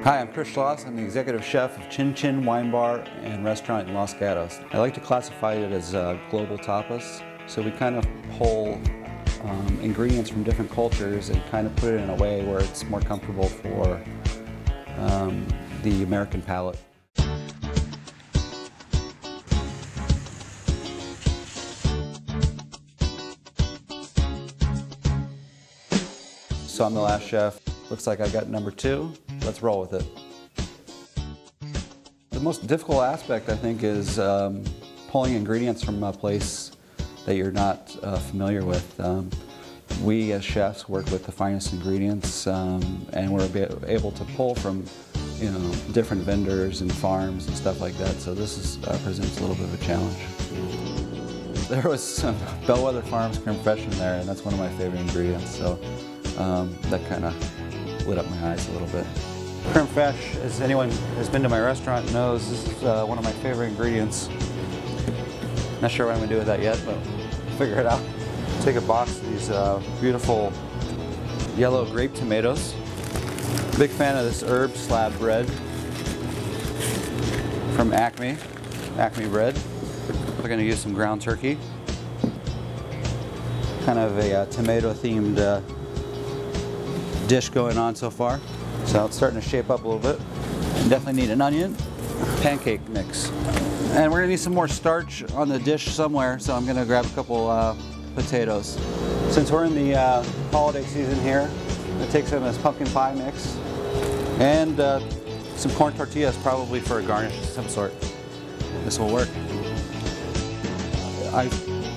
Hi, I'm Chris Schloss. I'm the executive chef of Chin Chin Wine Bar and Restaurant in Los Gatos. I like to classify it as global tapas. So we kind of pull ingredients from different cultures and kind of put it in a way where it's more comfortable for the American palate. So I'm the last chef. Looks like I got number 2. Let's roll with it. The most difficult aspect, I think, is pulling ingredients from a place that you're not familiar with. We as chefs work with the finest ingredients, and we're able to pull from, different vendors and farms and stuff like that. So this presents a little bit of a challenge. There was some Bellwether Farms creme fraiche in there, and that's one of my favorite ingredients. So that kind of lit up my eyes a little bit. Creme fraiche, as anyone has been to my restaurant knows, this is one of my favorite ingredients. Not sure what I'm going to do with that yet, but we'll figure it out. Take a box of these beautiful yellow grape tomatoes. Big fan of this herb slab bread from Acme Bread. We're going to use some ground turkey. Kind of a tomato-themed dish going on so far. So it's starting to shape up a little bit. Definitely need an onion, pancake mix. And we're gonna need some more starch on the dish somewhere, so I'm gonna grab a couple potatoes. Since we're in the holiday season here, I'm gonna take some of this pumpkin pie mix and some corn tortillas, probably for a garnish of some sort. This will work. I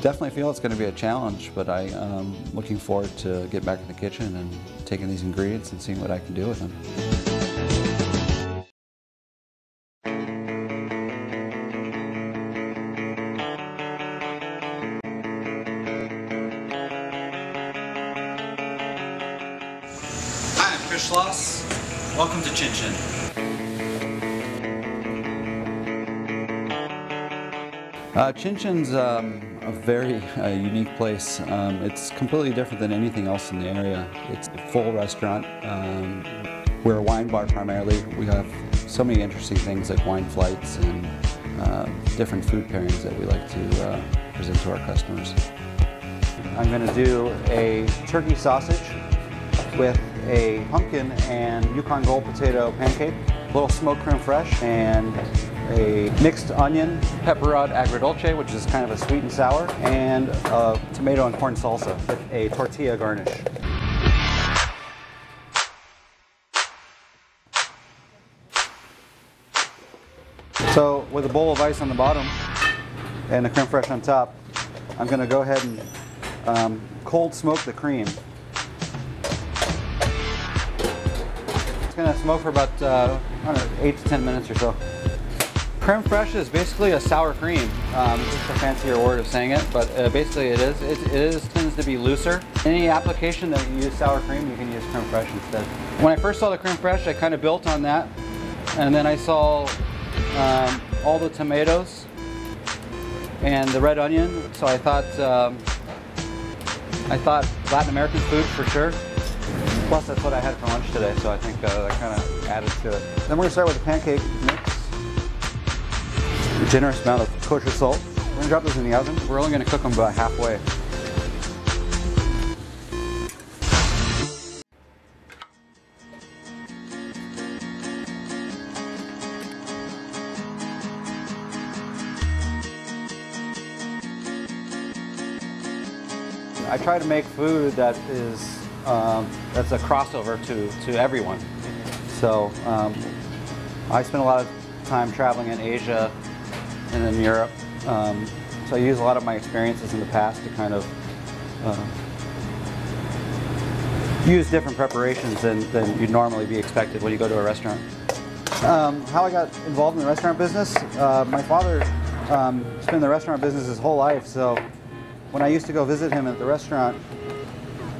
definitely feel it's going to be a challenge, but I'm looking forward to get back in the kitchen and taking these ingredients and seeing what I can do with them. Hi, I'm Chris Schloss. Welcome to Chin Chin. Chin Chin's a very unique place. It's completely different than anything else in the area. It's a full restaurant. We're a wine bar primarily. We have so many interesting things like wine flights and different food pairings that we like to present to our customers. I'm going to do a turkey sausage with a pumpkin and Yukon Gold potato pancake, a little smoked creme fraiche, and a mixed onion pepperod agrodolce, which is kind of a sweet and sour, and a tomato and corn salsa with a tortilla garnish. So with a bowl of ice on the bottom and the creme fraiche on top, I'm going to go ahead and cold smoke the cream. It's going to smoke for about I don't know, 8 to 10 minutes or so. Creme fraiche is basically a sour cream. It's just a fancier word of saying it, but basically it is. It tends to be looser. Any application that you use sour cream, you can use creme fraiche instead. When I first saw the creme fraiche, I kind of built on that, and then I saw all the tomatoes and the red onion. So I thought Latin American food for sure. Plus, that's what I had for lunch today, so I think that kind of added to it. Then we're going to start with the pancake mix. A generous amount of kosher salt. We're going to drop those in the oven. We're only going to cook them about halfway. I try to make food that is that's a crossover to everyone. So I spend a lot of time traveling in Asia and in Europe. So I use a lot of my experiences in the past to kind of use different preparations than you'd normally be expected when you go to a restaurant. How I got involved in the restaurant business, my father has been in the restaurant business his whole life, so when I used to go visit him at the restaurant,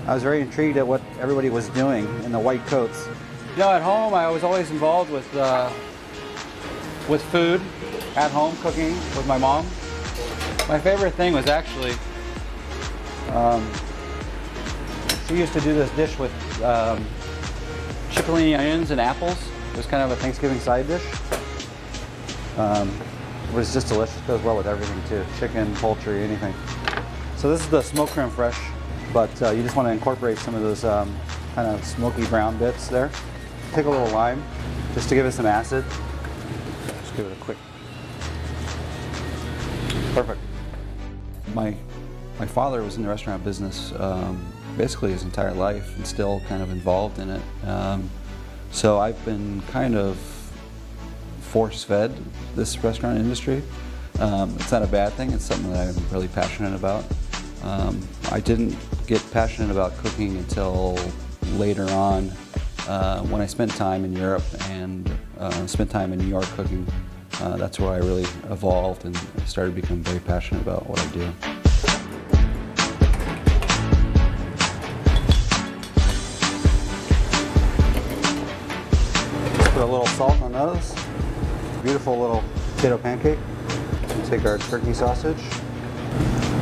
I was very intrigued at what everybody was doing in the white coats. At home I was always involved with food, at home cooking with my mom. My favorite thing was actually, she used to do this dish with cipollini onions and apples. It was kind of a Thanksgiving side dish. It was just delicious. Goes well with everything too. Chicken, poultry, anything. So this is the smoked creme fraiche, but you just want to incorporate some of those kind of smoky brown bits there. Take a little lime just to give it some acid. Just give it a quick. Perfect. My father was in the restaurant business basically his entire life and still kind of involved in it. So I've been kind of force-fed this restaurant industry. It's not a bad thing, it's something that I'm really passionate about. I didn't get passionate about cooking until later on when I spent time in Europe and spent time in New York cooking. That's where I really evolved and started to become very passionate about what I do. Put a little salt on those. Beautiful little potato pancake. Take our turkey sausage.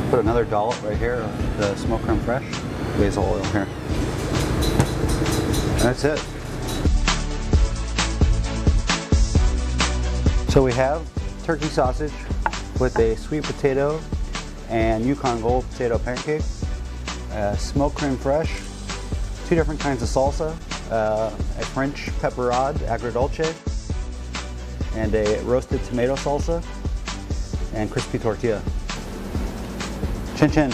Put another dollop right here of the smoked creme fraiche. Basil oil here. And that's it. So we have turkey sausage with a sweet potato and Yukon Gold potato pancake, smoked creme fraiche, 2 different kinds of salsa, a French pepperade agrodolce, and a roasted tomato salsa, and crispy tortilla. Chin chin.